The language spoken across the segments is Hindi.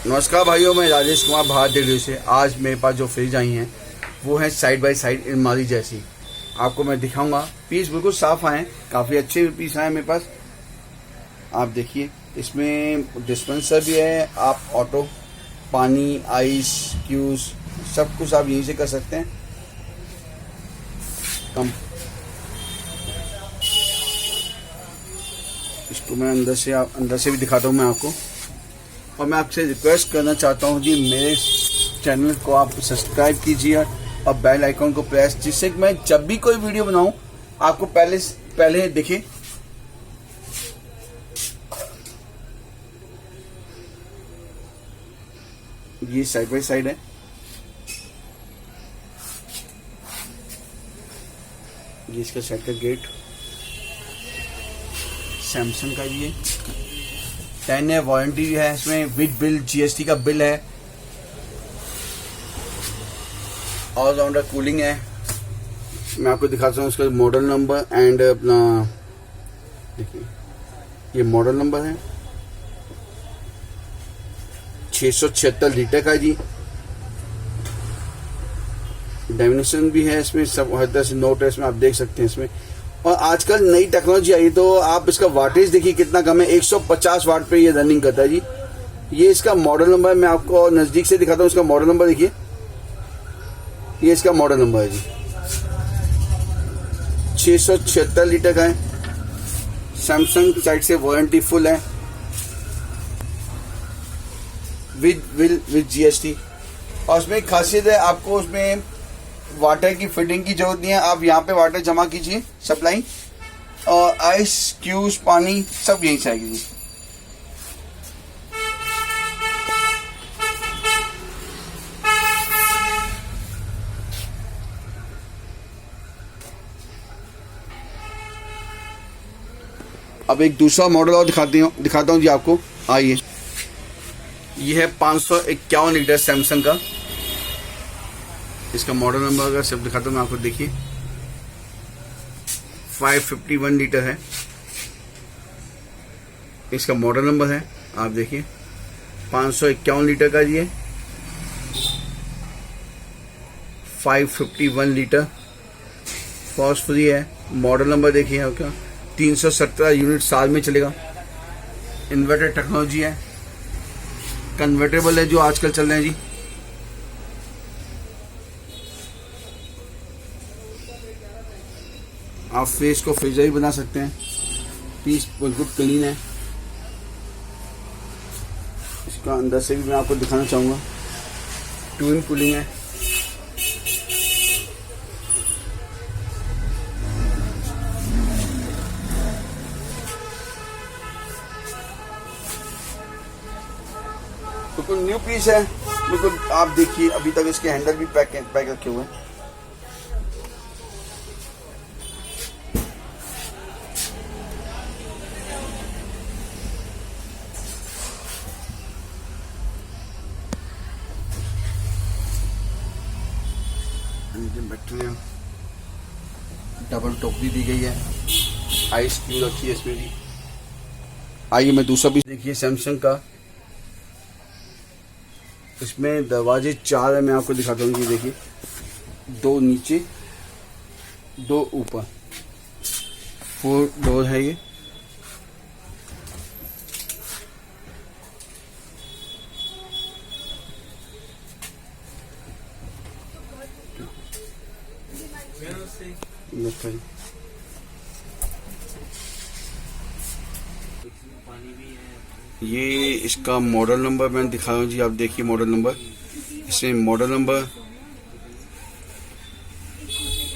नमस्कार भाइयों, मैं राजेश कुमार भारत रेडियो से। आज मेरे पास जो फ्रिज आई हैं वो है साइड बाय साइड अलमारी जैसी। आपको मैं दिखाऊंगा। पीस बिल्कुल साफ आए हैं, काफ़ी अच्छे पीस आए हैं मेरे पास। आप देखिए, इसमें डिस्पेंसर भी है। आप ऑटो, पानी, आइस क्यूज सब कुछ आप यहीं से कर सकते हैं। इसको मैं अंदर से भी दिखाता हूँ मैं आपको। और मैं आपसे रिक्वेस्ट करना चाहता हूँ कि मेरे चैनल को आप सब्सक्राइब कीजिए और बेल आइकन को प्रेस, जिससे कि मैं जब भी कोई वीडियो बनाऊं आपको पहले दिखे। ये साइड बाय साइड है। ये इसका साइड का गेट सैमसंग का ये 10 है, वारंटी है इसमें विद बिल, जीएसटी का बिल है। ऑलराउंडर कूलिंग है। मैं आपको दिखाता हूँ उसका मॉडल नंबर एंड अपना देखिए, ये मॉडल नंबर है 676 लीटर का जी। डायमेंशन भी है इसमें, सब हर तरह से नोट है इसमें, आप देख सकते हैं इसमें। और आजकल नई टेक्नोलॉजी आई तो आप इसका वाटेज देखिए कितना कम है, 150 वाट पे ये रनिंग करता है जी। ये इसका मॉडल नंबर है। मैं आपको नजदीक से दिखाता हूँ इसका मॉडल नंबर। देखिए, ये इसका मॉडल नंबर है जी। 676 लीटर का है। सैमसंग साइड से वारंटी फुल है विद जीएसटी। और उसमें एक खासियत है, आपको उसमें वाटर की फिटिंग की जरूरत नहीं है। आप यहाँ पे वाटर जमा कीजिए, सप्लाई, और आइस क्यूज पानी सब यहीं से आएगी जी। अब एक दूसरा मॉडल और दिखाता हूँ जी आपको। आइए, ये है 551 लीटर सैमसंग का। इसका मॉडल नंबर अगर सब दिखाता हूँ मैं आपको। देखिए, 551 लीटर है। इसका मॉडल नंबर है, आप देखिए 551 लीटर का ये 551 लीटर फॉस फ्री है। मॉडल नंबर देखिए आपका 317 यूनिट साल में चलेगा। इन्वर्टर टेक्नोलॉजी है, कन्वर्टेबल है जो आजकल चल रहे हैं जी। आप फेस को फ्रीजर भी बना सकते हैं। पीस बिल्कुल क्लीन है। इसका अंदर से भी मैं आपको दिखाना चाहूँगा। ट्विन कूलिंग है। बिल्कुल न्यू पीस है। बिल्कुल आप देखिए, अभी तक इसके हैंडल भी पैक रखे हुए हैं। बैटरी डबल टोकरी दी गई है। आइस क्यूब रखी है इसमें भी। आइए मैं दूसरा पीस देखिए सैमसंग का। इसमें दरवाजे 4 है। मैं आपको दिखाता हूँ। ये देखिए, 2 नीचे 2 ऊपर, 4 डोर है ये। ये इसका मॉडल नंबर मैं दिखा रहा हूँ जी। आप देखिए मॉडल नंबर। इसमें मॉडल नंबर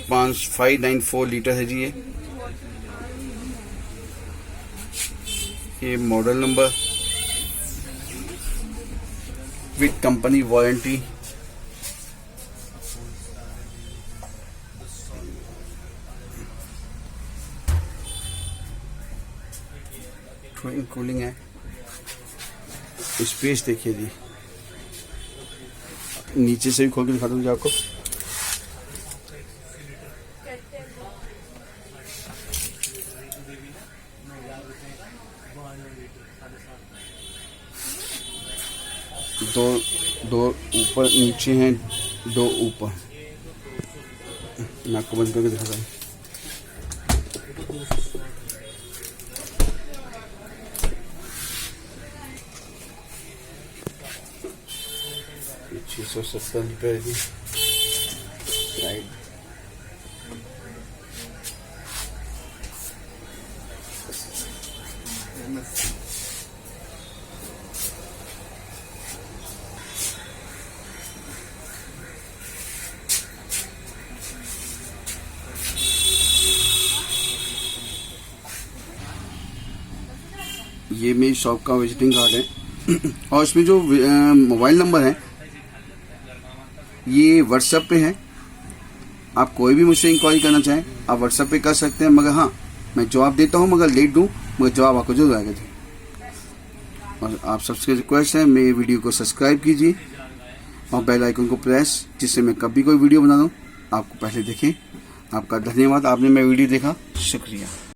594 लीटर है जी। ये model number with company warranty. Cooling है। स्पेस देखिए जी, नीचे से भी खोल के दिखा दूंगी आपको। दो ऊपर नीचे हैं, 2 ऊपर। मैं आपको बंद करके दिखाता हूँ। ₹670 की साइड। ये मेरी शॉप का विजिटिंग कार्ड है और इसमें जो मोबाइल नंबर है ये व्हाट्सएप पे है। आप कोई भी मुझसे इंक्वायरी करना चाहें आप व्हाट्सएप पे कर सकते हैं, मगर हाँ मैं जवाब देता हूँ, मगर लेट दूँ, मगर जवाब आपको जरूर आएगा जी। और आप सबसे रिक्वेस्ट है मेरे वीडियो को सब्सक्राइब कीजिए और बेल आइकन को प्रेस, जिससे मैं कभी कोई वीडियो बना दूँ आपको पहले देखें। आपका धन्यवाद, आपने मेरा वीडियो देखा, शुक्रिया।